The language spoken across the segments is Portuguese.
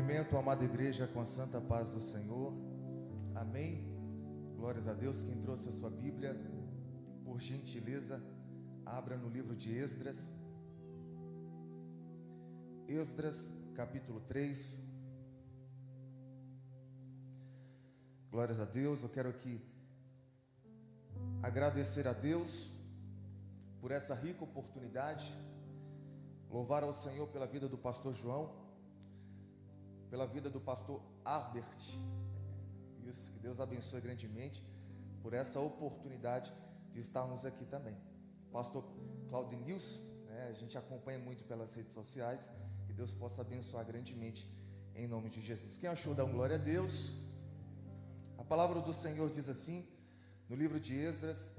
Cumprimento a amada igreja com a santa paz do Senhor. Amém. Glórias a Deus. Quem trouxe a sua Bíblia, por gentileza, abra no livro de Esdras. Esdras, capítulo 3. Glórias a Deus. Eu quero aqui agradecer a Deus por essa rica oportunidade. Louvar ao Senhor pela vida do pastor João, pela vida do pastor Albert. Isso, que Deus abençoe grandemente por essa oportunidade de estarmos aqui também. Pastor Claudinilson, a gente acompanha muito pelas redes sociais. Que Deus possa abençoar grandemente em nome de Jesus. Quem achou, dá glória a Deus. A palavra do Senhor diz assim, no livro de Esdras,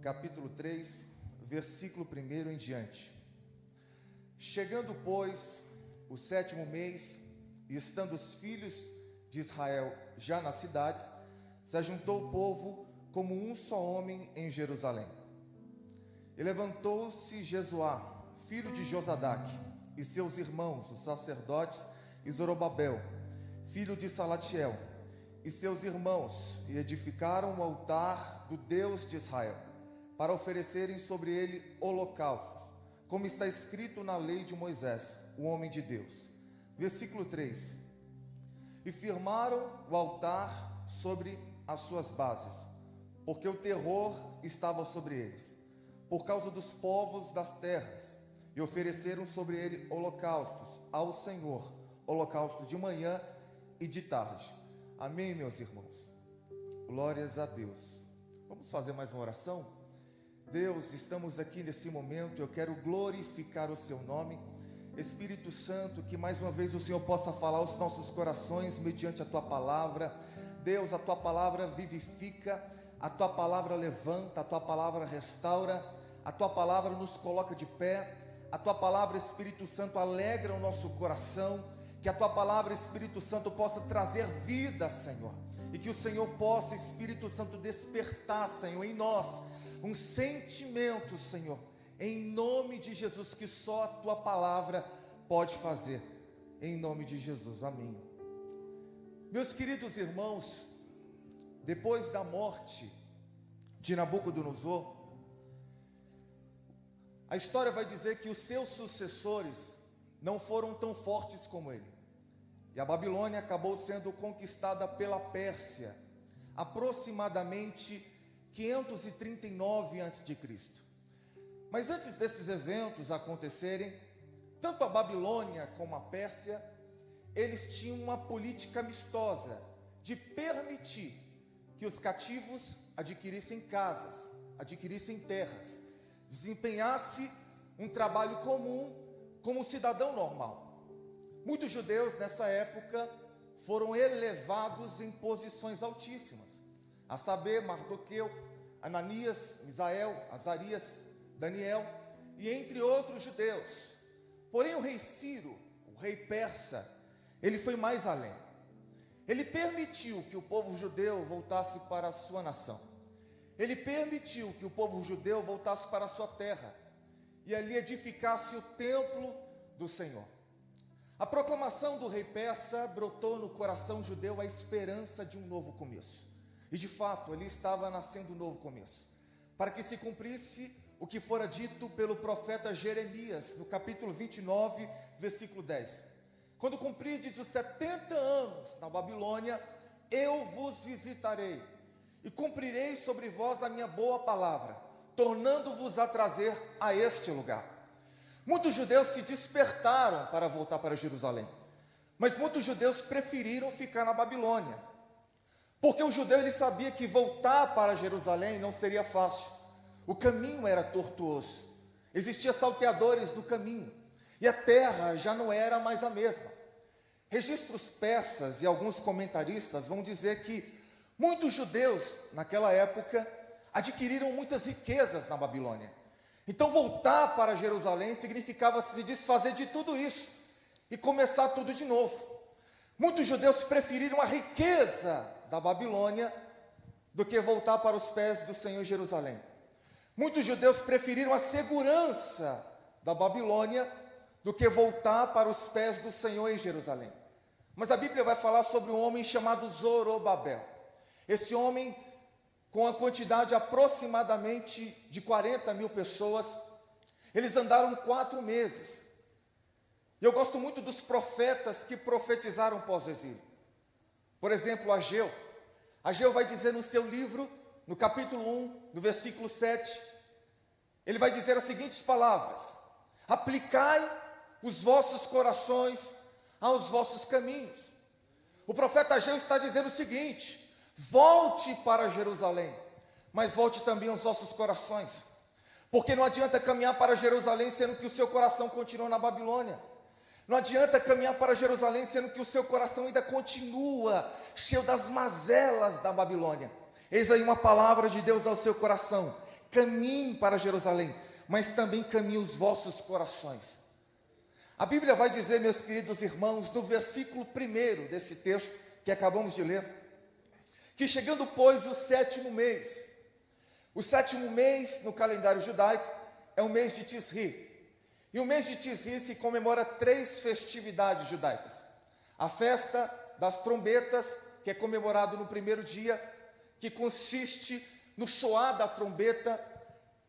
capítulo 3, versículo 1 em diante. Chegando, pois, o 7º mês, e estando os filhos de Israel já nas cidades, se ajuntou o povo como um só homem em Jerusalém. E levantou-se Jesuá, filho de Josadaque, e seus irmãos, os sacerdotes, e Zorobabel, filho de Salatiel, e seus irmãos, e edificaram o altar do Deus de Israel, para oferecerem sobre ele holocaustos, como está escrito na lei de Moisés, o homem de Deus. Versículo 3. E firmaram o altar sobre as suas bases, porque o terror estava sobre eles, por causa dos povos das terras, e ofereceram sobre ele holocaustos ao Senhor, holocaustos de manhã e de tarde. Amém, meus irmãos? Glórias a Deus. Vamos fazer mais uma oração? Deus, estamos aqui nesse momento, eu quero glorificar o seu nome. Espírito Santo, que mais uma vez o Senhor possa falar aos nossos corações mediante a tua palavra. Deus, a tua palavra vivifica, a tua palavra levanta, a tua palavra restaura, a tua palavra nos coloca de pé, a tua palavra, Espírito Santo, alegra o nosso coração. Que a tua palavra, Espírito Santo, possa trazer vida, Senhor, e que o Senhor possa, Espírito Santo, despertar, Senhor, em nós um sentimento, Senhor, em nome de Jesus, que só a tua palavra pode fazer, em nome de Jesus, amém. Meus queridos irmãos, depois da morte de Nabucodonosor, a história vai dizer que os seus sucessores não foram tão fortes como ele, e a Babilônia acabou sendo conquistada pela Pérsia, aproximadamente 539 a.C. Mas antes desses eventos acontecerem, tanto a Babilônia como a Pérsia, eles tinham uma política amistosa de permitir que os cativos adquirissem casas, adquirissem terras, desempenhasse um trabalho comum como um cidadão normal. Muitos judeus nessa época foram elevados em posições altíssimas, a saber, Mardoqueu, Ananias, Misael, Azarias, Daniel, e entre outros judeus. Porém o rei Ciro, o rei persa, ele foi mais além. Ele permitiu que o povo judeu voltasse para a sua nação. Ele permitiu que o povo judeu voltasse para a sua terra, e ali edificasse o templo do Senhor. A proclamação do rei persa brotou no coração judeu a esperança de um novo começo. E de fato, ali estava nascendo um novo começo, para que se cumprisse o que fora dito pelo profeta Jeremias, no capítulo 29, versículo 10. Quando cumprirdes os 70 anos na Babilônia, eu vos visitarei, e cumprirei sobre vós a minha boa palavra, tornando-vos a trazer a este lugar. Muitos judeus se despertaram para voltar para Jerusalém, mas muitos judeus preferiram ficar na Babilônia, porque o judeu ele sabia que voltar para Jerusalém não seria fácil. O caminho era tortuoso, existiam salteadores no caminho, e a terra já não era mais a mesma. Registros persas e alguns comentaristas vão dizer que muitos judeus naquela época adquiriram muitas riquezas na Babilônia. Então voltar para Jerusalém significava se desfazer de tudo isso e começar tudo de novo. Muitos judeus preferiram a riqueza da Babilônia do que voltar para os pés do Senhor em Jerusalém. Muitos judeus preferiram a segurança da Babilônia do que voltar para os pés do Senhor em Jerusalém. Mas a Bíblia vai falar sobre um homem chamado Zorobabel. Esse homem, com a quantidade aproximadamente de 40 mil pessoas, eles andaram 4 meses. E eu gosto muito dos profetas que profetizaram pós-exílio. Por exemplo, Ageu. Ageu vai dizer no seu livro, no capítulo 1, no versículo 7, ele vai dizer as seguintes palavras: aplicai os vossos corações aos vossos caminhos. O profeta Ageu está dizendo o seguinte: volte para Jerusalém, mas volte também aos vossos corações, porque não adianta caminhar para Jerusalém sendo que o seu coração continua na Babilônia. Não adianta caminhar para Jerusalém sendo que o seu coração ainda continua cheio das mazelas da Babilônia. Eis aí uma palavra de Deus ao seu coração: caminhe para Jerusalém, mas também caminhe os vossos corações. A Bíblia vai dizer, meus queridos irmãos, no versículo 1 desse texto que acabamos de ler, que chegando, pois, o 7º mês, o 7º mês no calendário judaico é o mês de Tisri. E o mês de Tisri se comemora 3 festividades judaicas. A festa das trombetas, que é comemorado no primeiro dia, que consiste no soar da trombeta,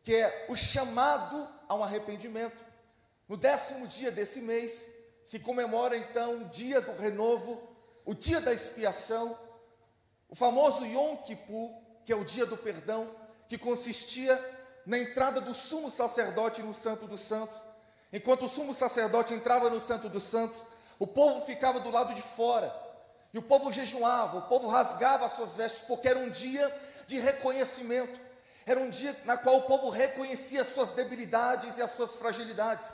que é o chamado a um arrependimento. No 10º dia desse mês, se comemora então o dia do renovo, o dia da expiação, o famoso Yom Kippur, que é o dia do perdão, que consistia na entrada do sumo sacerdote no Santo dos Santos. Enquanto o sumo sacerdote entrava no Santo dos Santos, o povo ficava do lado de fora, e o povo jejuava, o povo rasgava as suas vestes, porque era um dia de reconhecimento, era um dia na qual o povo reconhecia as suas debilidades e as suas fragilidades.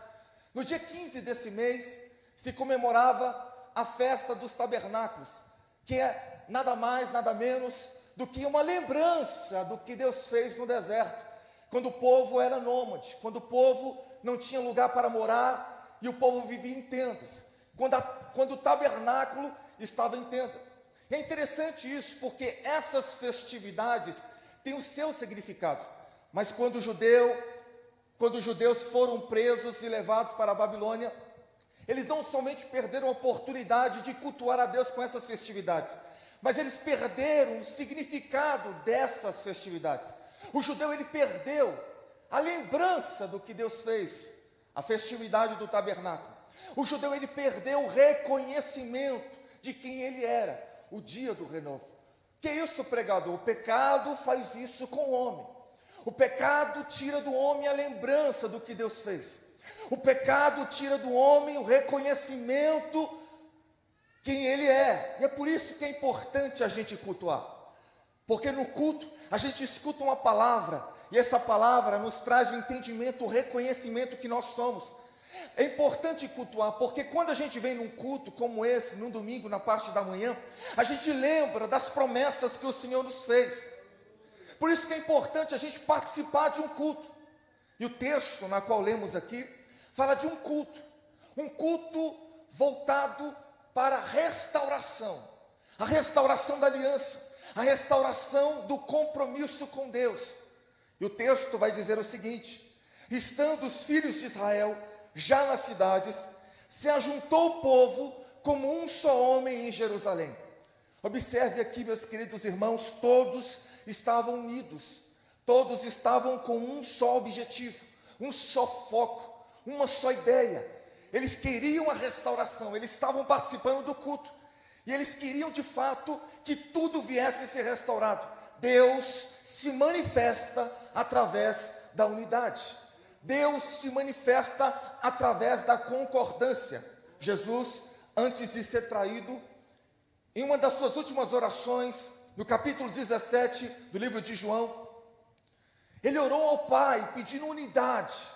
No dia 15 desse mês, se comemorava a festa dos tabernáculos, que é nada mais, nada menos do que uma lembrança do que Deus fez no deserto, quando o povo era nômade, quando o povo não tinha lugar para morar e o povo vivia em tendas, quando o tabernáculo estava em tendas. É interessante isso, porque essas festividades têm o seu significado, mas quando os judeus foram presos e levados para a Babilônia, eles não somente perderam a oportunidade de cultuar a Deus com essas festividades, mas eles perderam o significado dessas festividades. O judeu, ele perdeu a lembrança do que Deus fez, a festividade do tabernáculo. O judeu, ele perdeu o reconhecimento de quem ele era, o dia do renovo. Que é isso, pregador? O pecado faz isso com o homem. O pecado tira do homem a lembrança do que Deus fez. O pecado tira do homem o reconhecimento quem ele é. E é por isso que é importante a gente cultuar. Porque no culto a gente escuta uma palavra, e essa palavra nos traz o entendimento, o reconhecimento que nós somos. É importante cultuar, porque quando a gente vem num culto como esse, num domingo, na parte da manhã, a gente lembra das promessas que o Senhor nos fez. Por isso que é importante a gente participar de um culto. E o texto na qual lemos aqui fala de um culto voltado para a restauração da aliança, a restauração do compromisso com Deus. E o texto vai dizer o seguinte: estando os filhos de Israel já nas cidades, se ajuntou o povo como um só homem em Jerusalém. Observe aqui, meus queridos irmãos, todos estavam unidos, todos estavam com um só objetivo, um só foco, uma só ideia. Eles queriam a restauração, eles estavam participando do culto, e eles queriam de fato que tudo viesse a ser restaurado. Deus se manifesta através da unidade. Deus se manifesta através da concordância. Jesus, antes de ser traído, em uma das suas últimas orações, no capítulo 17 do livro de João, ele orou ao Pai pedindo unidade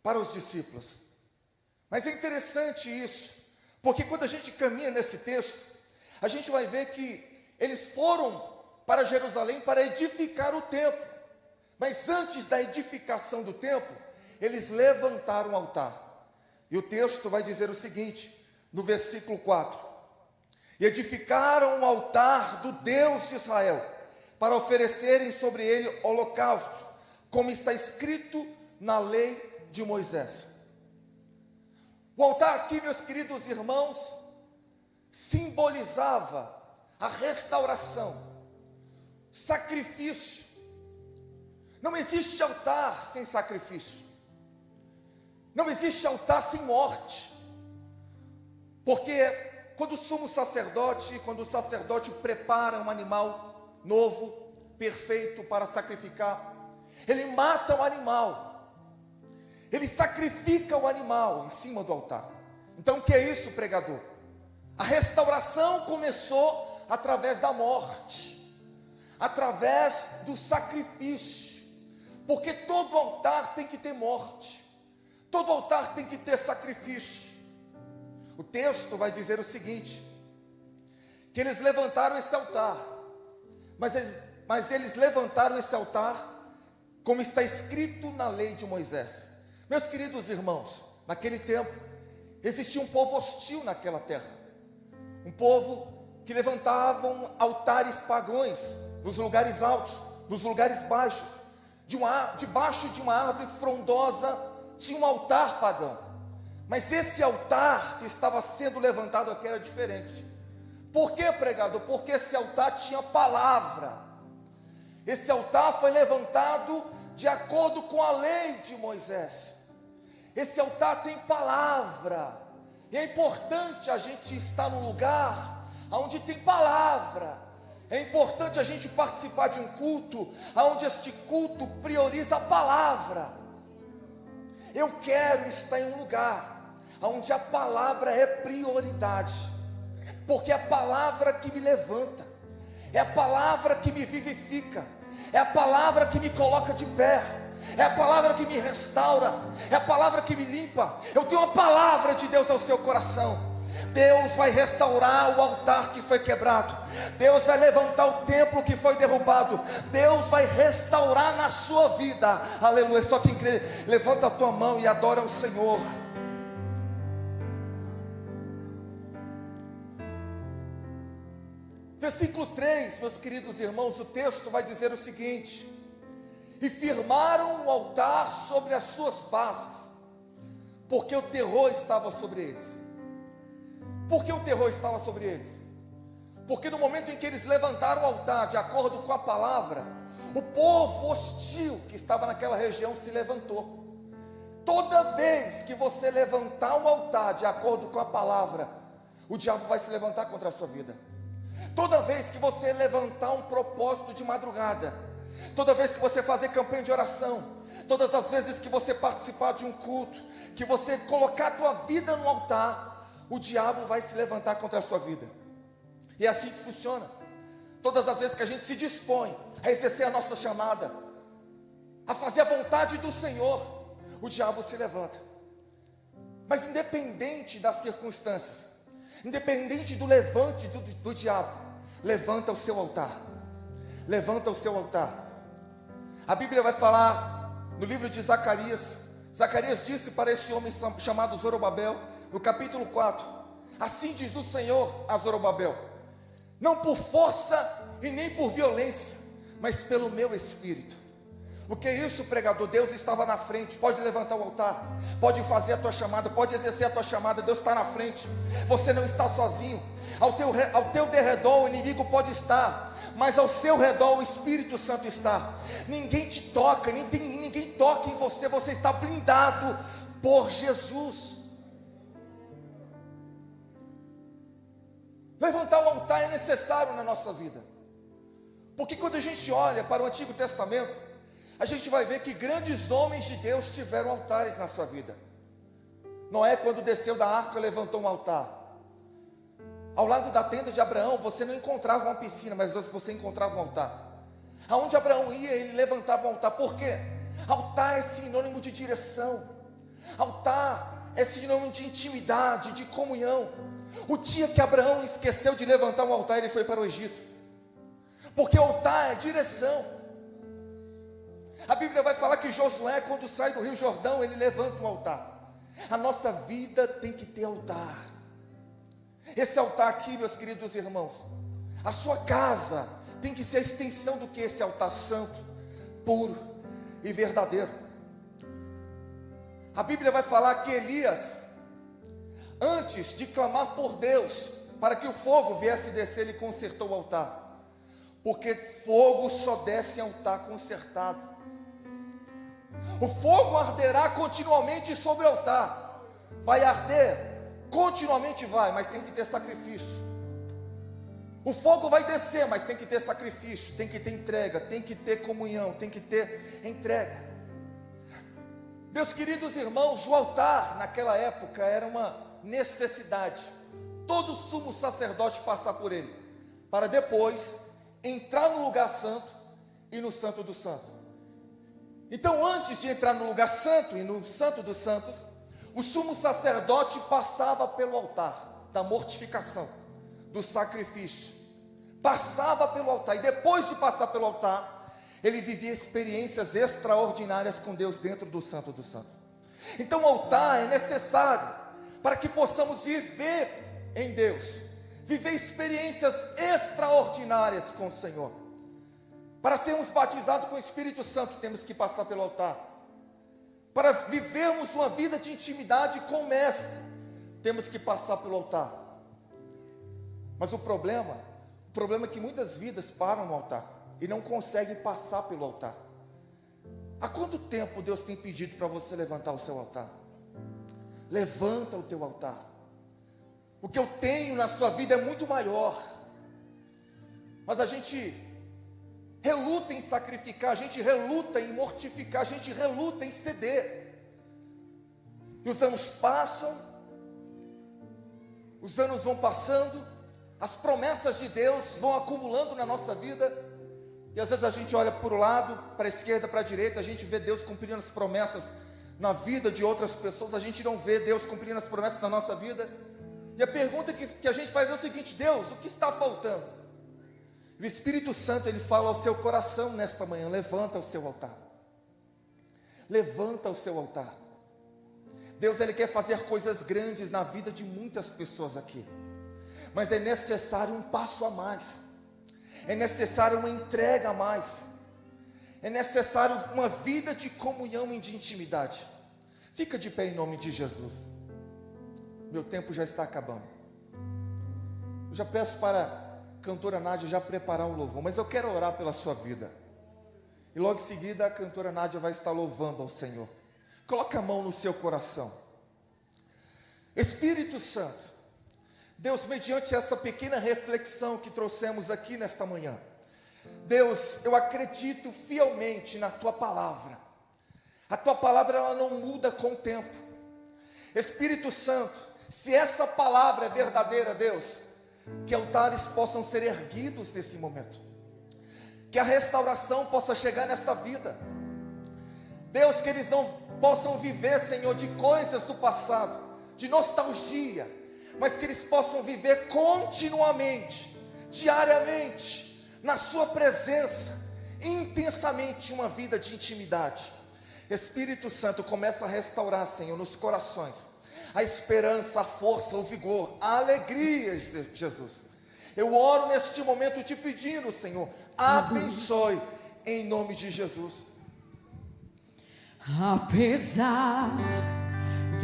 para os discípulos. Mas é interessante isso, porque quando a gente caminha nesse texto, a gente vai ver que eles foram para Jerusalém para edificar o templo. Mas antes da edificação do templo, eles levantaram um altar. E o texto vai dizer o seguinte, no versículo 4: e edificaram um altar do Deus de Israel, para oferecerem sobre ele holocaustos, como está escrito na lei de Moisés. O altar aqui, meus queridos irmãos, simbolizava a restauração, sacrifício. Não existe altar sem sacrifício. Não existe altar sem morte. Porque quando o sumo sacerdote, quando o sacerdote prepara um animal novo, perfeito para sacrificar, ele mata o animal, ele sacrifica o animal em cima do altar. Então o que é isso, pregador? A restauração começou através da morte, através do sacrifício, porque todo altar tem que ter morte, todo altar tem que ter sacrifício. O texto vai dizer o seguinte, que eles levantaram esse altar, mas eles levantaram esse altar como está escrito na lei de Moisés. Meus queridos irmãos, naquele tempo existia um povo hostil naquela terra, um povo que levantavam altares pagãos nos lugares altos, nos lugares baixos. Debaixo de uma árvore frondosa tinha um altar pagão, mas esse altar que estava sendo levantado aqui era diferente. Por que, pregador? Porque esse altar tinha palavra. Esse altar foi levantado de acordo com a lei de Moisés. Esse altar tem palavra, e é importante a gente estar num lugar onde tem palavra. É importante a gente participar de um culto onde este culto prioriza a palavra. Eu quero estar em um lugar onde a palavra é prioridade, porque é a palavra que me levanta, é a palavra que me vivifica, é a palavra que me coloca de pé, é a palavra que me restaura, é a palavra que me limpa. Eu tenho a palavra de Deus ao seu coração. Deus vai restaurar o altar que foi quebrado, Deus vai levantar o templo que foi derrubado, Deus vai restaurar na sua vida, aleluia. Só quem crê, levanta a tua mão e adora o Senhor. Versículo 3, meus queridos irmãos, o texto vai dizer o seguinte: e firmaram o altar sobre as suas bases, porque o terror estava sobre eles. Por que o terror estava sobre eles? Porque no momento em que eles levantaram o altar, de acordo com a palavra, o povo hostil que estava naquela região se levantou. Toda vez que você levantar um altar de acordo com a palavra, o diabo vai se levantar contra a sua vida. Toda vez que você levantar um propósito de madrugada, toda vez que você fazer campanha de oração, todas as vezes que você participar de um culto, que você colocar a tua vida no altar, o diabo vai se levantar contra a sua vida. E é assim que funciona. Todas as vezes que a gente se dispõe a exercer a nossa chamada, a fazer a vontade do Senhor, o diabo se levanta. Mas independente das circunstâncias, independente do levante do diabo, levanta o seu altar. Levanta o seu altar. A Bíblia vai falar no livro de Zacarias. Zacarias disse para esse homem chamado Zorobabel, no capítulo 4: assim diz o Senhor a Zorobabel: não por força e nem por violência, mas pelo meu Espírito. O que é isso, pregador? Deus estava na frente. Pode levantar o altar, pode fazer a tua chamada, pode exercer a tua chamada. Deus está na frente, você não está sozinho. Ao teu derredor o inimigo pode estar, mas ao seu redor o Espírito Santo está. Ninguém te toca, ninguém toca em você. Você está blindado por Jesus. Levantar o altar é necessário na nossa vida, porque quando a gente olha para o Antigo Testamento, a gente vai ver que grandes homens de Deus tiveram altares na sua vida. Noé, quando desceu da arca, levantou um altar. Ao lado da tenda de Abraão, você não encontrava uma piscina, mas você encontrava um altar. Aonde Abraão ia, ele levantava um altar. Por quê? Altar é sinônimo de direção. Altar é sinônimo de intimidade, de comunhão. O dia que Abraão esqueceu de levantar um altar, ele foi para o Egito, porque o altar é direção. A Bíblia vai falar que Josué, quando sai do Rio Jordão, ele levanta um altar. A nossa vida tem que ter altar. Esse altar aqui, meus queridos irmãos, a sua casa tem que ser a extensão do que? Esse altar santo, puro e verdadeiro. A Bíblia vai falar que Elias, antes de clamar por Deus, para que o fogo viesse descer, ele consertou o altar, porque fogo só desce em altar consertado. O fogo arderá continuamente sobre o altar, vai arder, continuamente vai, mas tem que ter sacrifício. O fogo vai descer, mas tem que ter sacrifício, tem que ter entrega, tem que ter comunhão, tem que ter entrega. Meus queridos irmãos, o altar naquela época era uma necessidade. Todo sumo sacerdote passar por ele, para depois entrar no lugar santo e no santo dos santos. Então, antes de entrar no lugar santo e no santo dos santos, o sumo sacerdote passava pelo altar da mortificação, do sacrifício, passava pelo altar, e depois de passar pelo altar, ele vivia experiências extraordinárias com Deus dentro do santo dos santos. Então o altar é necessário para que possamos viver em Deus, viver experiências extraordinárias com o Senhor. Para sermos batizados com o Espírito Santo, temos que passar pelo altar. Para vivermos uma vida de intimidade com o Mestre, temos que passar pelo altar. Mas o problema é que muitas vidas param no altar e não conseguem passar pelo altar. Há quanto tempo Deus tem pedido para você levantar o seu altar? Levanta o teu altar. O que eu tenho na sua vida é muito maior, mas a gente reluta em sacrificar, a gente reluta em mortificar, a gente reluta em ceder. E os anos passam, os anos vão passando, as promessas de Deus vão acumulando na nossa vida, e às vezes a gente olha para o lado, para a esquerda, para a direita, a gente vê Deus cumprindo as promessas na vida de outras pessoas, a gente não vê Deus cumprindo as promessas na nossa vida. E a pergunta que a gente faz é o seguinte: Deus, o que está faltando? O Espírito Santo, ele fala ao seu coração nesta manhã: levanta o seu altar, levanta o seu altar. Deus, ele quer fazer coisas grandes na vida de muitas pessoas aqui, mas é necessário um passo a mais, é necessário uma entrega a mais, é necessário uma vida de comunhão e de intimidade. Fica de pé em nome de Jesus. Meu tempo já está acabando. Eu já peço para a cantora Nádia já preparar um louvor, mas eu quero orar pela sua vida. E logo em seguida a cantora Nádia vai estar louvando ao Senhor. Coloque a mão no seu coração. Espírito Santo, Deus, mediante essa pequena reflexão que trouxemos aqui nesta manhã, Deus, eu acredito fielmente na Tua palavra. A Tua palavra, ela não muda com o tempo. Espírito Santo, se essa palavra é verdadeira, Deus, que altares possam ser erguidos nesse momento, que a restauração possa chegar nesta vida, Deus, que eles não possam viver, Senhor, de coisas do passado, de nostalgia, mas que eles possam viver continuamente, diariamente, na sua presença, intensamente, uma vida de intimidade. Espírito Santo, começa a restaurar, Senhor, nos corações a esperança, a força, o vigor, a alegria, Jesus. Eu oro neste momento te pedindo, Senhor, abençoe em nome de Jesus. Apesar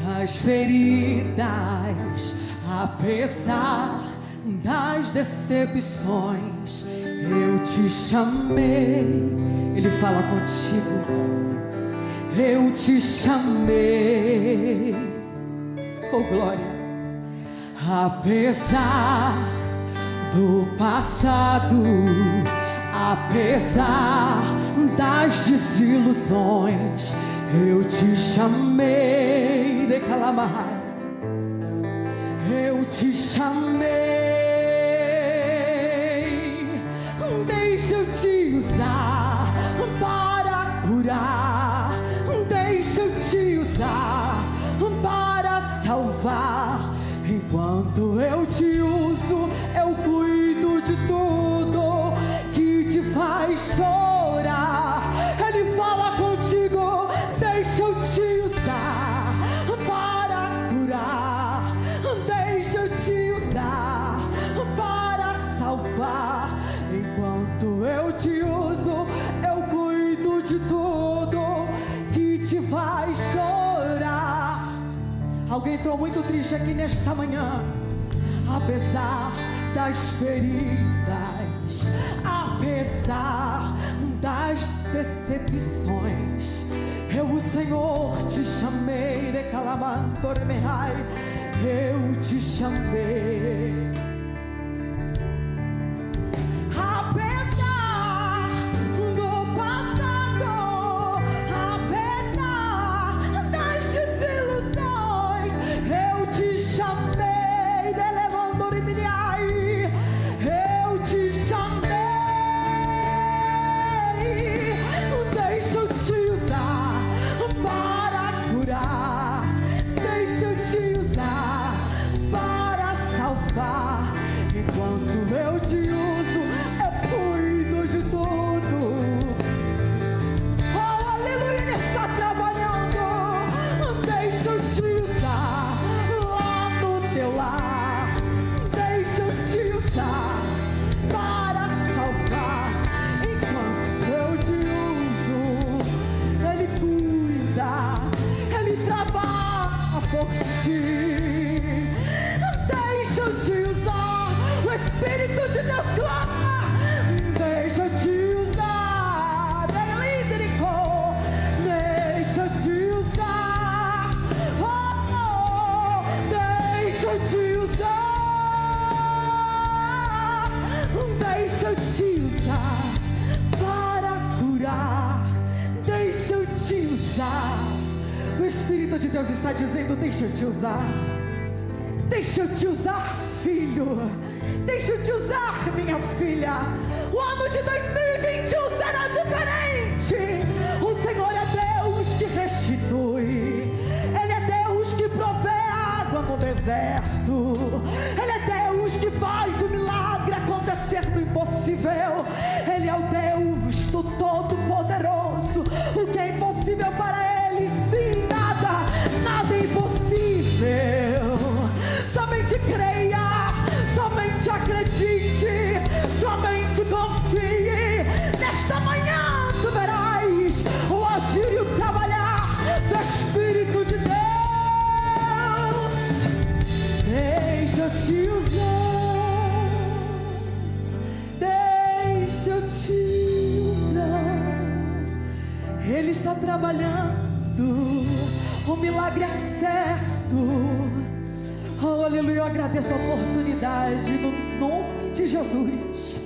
das feridas, apesar das decepções, eu te chamei. Ele fala contigo. Eu te chamei. Oh glória. Apesar do passado, apesar das desilusões, eu te chamei. Decalamar. Eu te chamei. Deixa eu te usar para curar. Deixa eu te usar para salvar. Enquanto eu te uso, eu cuido de tudo que te faz chorar. Ele fala contigo. Deixa eu te usar para curar. Deixa eu te usar para salvar. Enquanto eu te uso, eu cuido de tudo que te faz chorar. Alguém entrou muito triste aqui nesta manhã. apesar das feridas, apesar das decepções. Eu, o Senhor, te chamei, eu te chamei. Apesar do passado, apesar das desilusões, eu te chamei, eu te chamei. Deixa eu te usar para curar, deixa eu te usar para salvar. Enquanto eu te uso, eu cuido de tudo. Oh, aleluia, Ele está trabalhando. Deixa eu te usar lá no teu lar, deixa eu te usar para salvar. Enquanto eu te uso, Ele cuida, Ele trabalha por ti. Deixa eu te usar, o Espírito de Deus clama. Deixa eu te usar, deixa eu te usar, oh, deixa eu te usar, deixa eu te usar para curar, deixa eu te usar. O Espírito de Deus está dizendo: deixa eu te usar. Deixa eu te usar, filho. Deixa eu te usar, minha filha. O ano de 2021 será diferente. O Senhor é Deus que restitui. Ele é Deus que provê água no deserto. Ele é Deus que faz o milagre acontecer no impossível. Ele é o Deus do Todo-Poderoso. O que é impossível para Ele, sim, nada é impossível. Somente creia, somente acredite, somente confie. Nesta manhã tu verás o agir e o trabalhar do Espírito de Deus. Deixa eu te usar, deixa eu te usar. Ele está trabalhando, o milagre é certo. Oh, aleluia, eu agradeço a oportunidade no nome de Jesus.